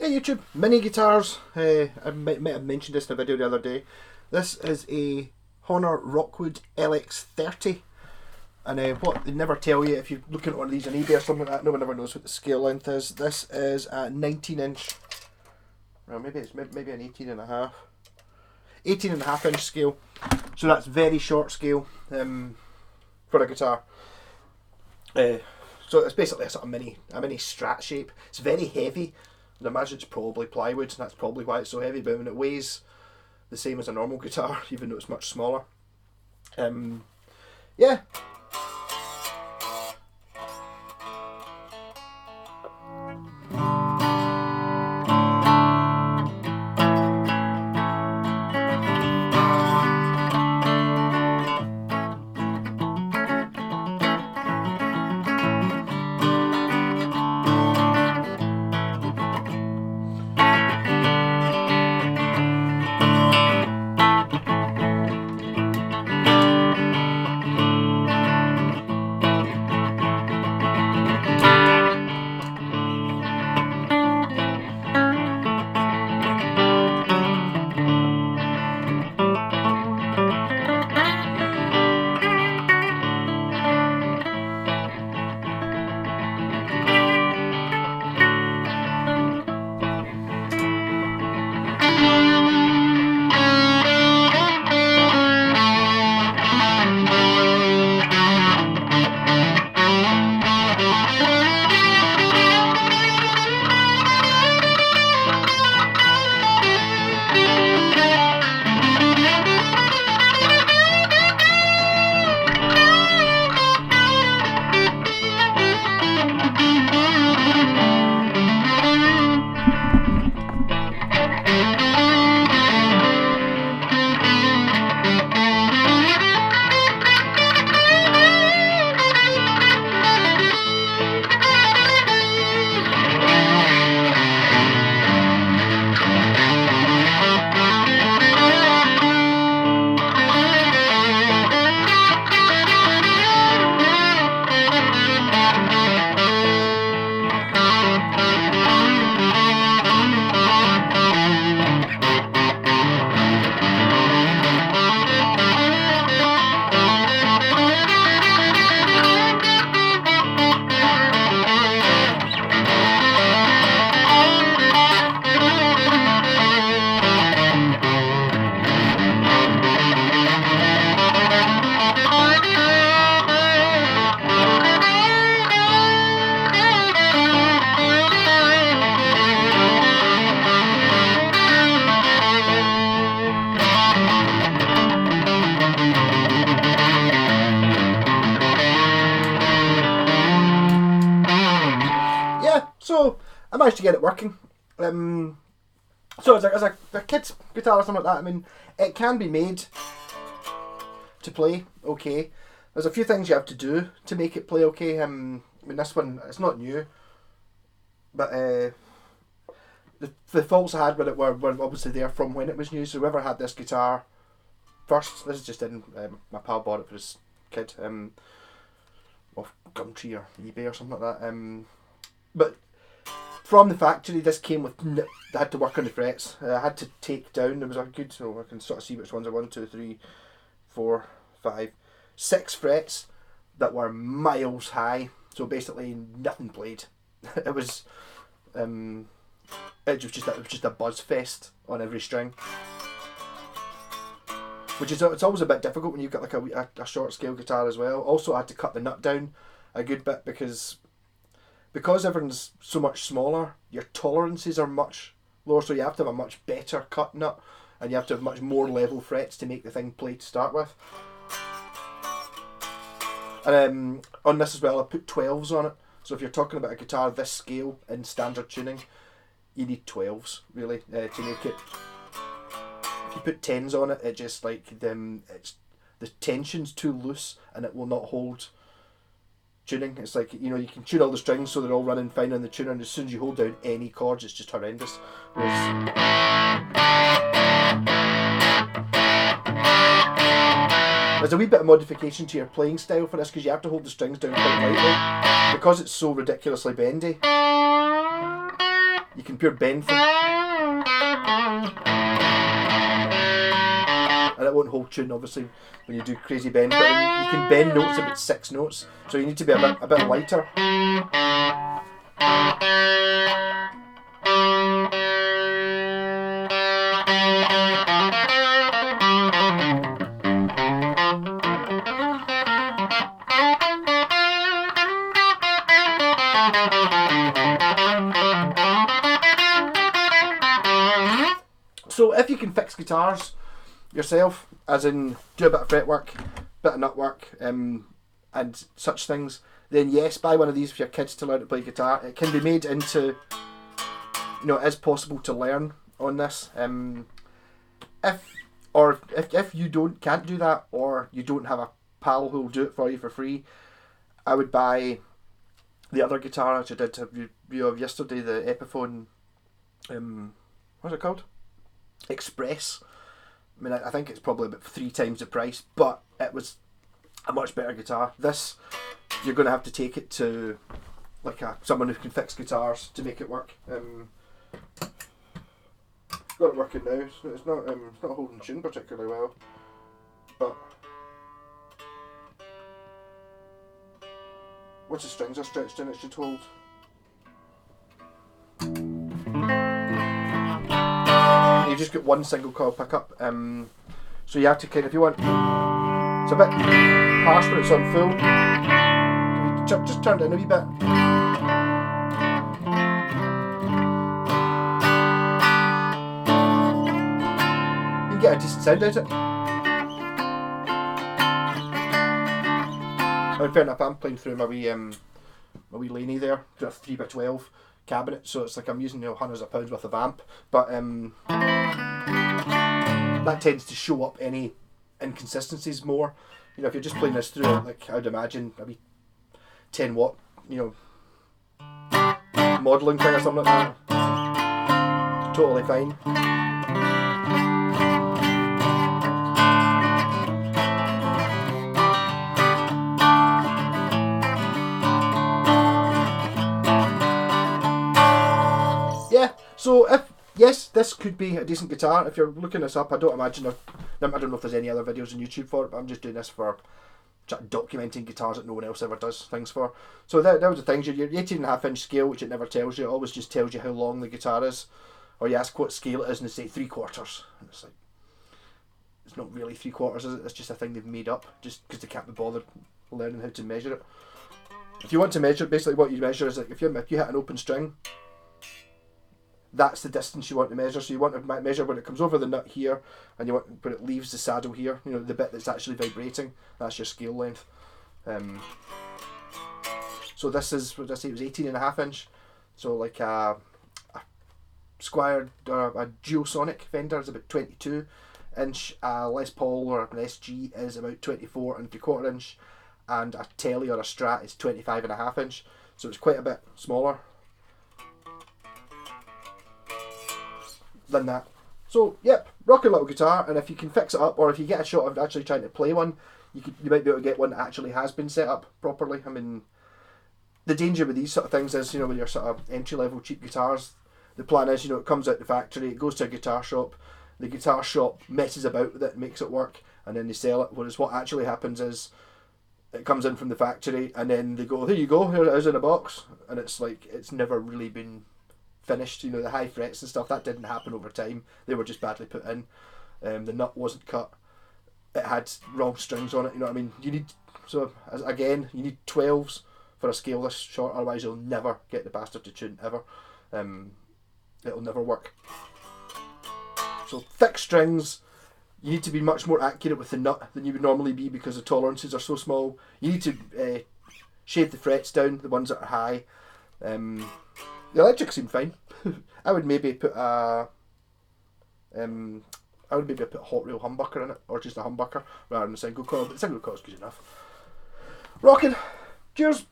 Hey YouTube, mini guitars. I might have mentioned this in a video the other day. This is a Hohner Rockwood LX30, and what they never tell you if you're looking at one of these on eBay or something like that, no one ever knows what the scale length is. This is a 19-inch, well maybe it's maybe an 18.5 inch scale, so that's very short scale for a guitar. So it's basically a sort of mini Strat shape. It's very heavy. I imagine it's probably plywood, and that's probably why it's so heavy, but when it weighs the same as a normal guitar, even though it's much smaller. Yeah. So I managed to get it working. So as a kid's guitar or something like that, I mean, it can be made to play okay. There's a few things you have to do to make it play okay. I mean, this one, it's not new, but the faults I had with it were obviously there from when it was new. So whoever had this guitar first, this is just in, my pal bought it for his kid, off Gumtree or eBay or something like that. But from the factory, this came with, I had to work on the frets. I had to take down, there was a good, so I can sort of see which ones are 1, 2, 3, 4, 5, 6 frets that were miles high. So basically nothing played. It was just a buzz fest on every string. Which is, it's always a bit difficult when you've got like a short scale guitar as well. Also I had to cut the nut down a good bit because everything's so much smaller, your tolerances are much lower, so you have to have a much better cut nut, and you have to have much more level frets to make the thing play to start with. And on this as well, I put 12s on it, so if you're talking about a guitar this scale in standard tuning, you need 12s really to make it. If you put 10s on it, it just like the tension's too loose and it will not hold tuning. It's like, you know, you can tune all the strings so they're all running fine on the tuner, and as soon as you hold down any chords, it's just horrendous. There's a wee bit of modification to your playing style for this, because you have to hold the strings down quite lightly because it's so ridiculously bendy. You can pure bend things, and it won't hold tune obviously when you do crazy bend, but you can bend notes about 6 notes, so you need to be a bit lighter. So if you can fix guitars yourself, as in do a bit of fretwork, bit of nutwork, and such things, then yes, buy one of these for your kids to learn to play guitar. It can be made into, you know, it is possible to learn on this. If you can't do that, or you don't have a pal who will do it for you for free, I would buy the other guitar which I did a review of yesterday, the Epiphone, what's it called? Express. I mean, I think it's probably about 3 times the price, but it was a much better guitar. This, you're going to have to take it to like someone who can fix guitars to make it work. Got it working now. So it's not holding tune particularly well, but once the strings are stretched in, it should hold. You've just got one single coil pickup, so you have to kind of, if you want, it's a bit harsh when it's on full. Just turn it in a wee bit. You can get a decent sound out of it. Fair enough, I'm playing through my wee Laney there, got a 3x12 cabinet, so it's like I'm using, you know, hundreds of pounds worth of amp, but that tends to show up any inconsistencies more. You know, if you're just playing this through, like I'd imagine maybe 10 watt, you know, modelling thing or something like that, totally fine. So yes, this could be a decent guitar. If you're looking this up, I don't know if there's any other videos on YouTube for it, but I'm just doing this for documenting guitars that no one else ever does things for. So that was the things. Your 18.5-inch scale, which it never tells you, it always just tells you how long the guitar is. Or you ask what scale it is and they say 3/4. And it's like, it's not really 3/4, is it? It's just a thing they've made up just because they can't be bothered learning how to measure it. If you want to measure, basically what you measure is like if you hit an open string, that's the distance you want to measure. So you want to measure when it comes over the nut here, and you want when it leaves the saddle here. You know, the bit that's actually vibrating. That's your scale length. So this is, what did I say? It was 18.5-inch. So like a Squier or a Duosonic Fender is about 22-inch. A Les Paul or an SG is about 24.75-inch, and a Telly or a Strat is 25.5-inch. So it's quite a bit smaller than that. So yep, rocking little guitar, and if you can fix it up, or if you get a shot of actually trying to play one, you might be able to get one that actually has been set up properly. I mean, the danger with these sort of things is, you know, with your sort of entry level cheap guitars, the plan is, you know, it comes out the factory, it goes to a guitar shop, the guitar shop messes about with it, makes it work, and then they sell it. Whereas what actually happens is it comes in from the factory, and then they go, here you go, here it is in a box, and it's like, it's never really been finished. You know, the high frets and stuff, that didn't happen over time, they were just badly put in. The nut wasn't cut, it had wrong strings on it, you know what I mean. You need, so again, you need 12s for a scale this short, otherwise you'll never get the bastard to tune ever. It'll never work. So thick strings, you need to be much more accurate with the nut than you would normally be because the tolerances are so small. You need to shave the frets down, the ones that are high. The electrics seem fine. I would maybe put a hot rail humbucker in it, or just a humbucker rather than a single coil, but the single coil is good enough. Rocking. Cheers.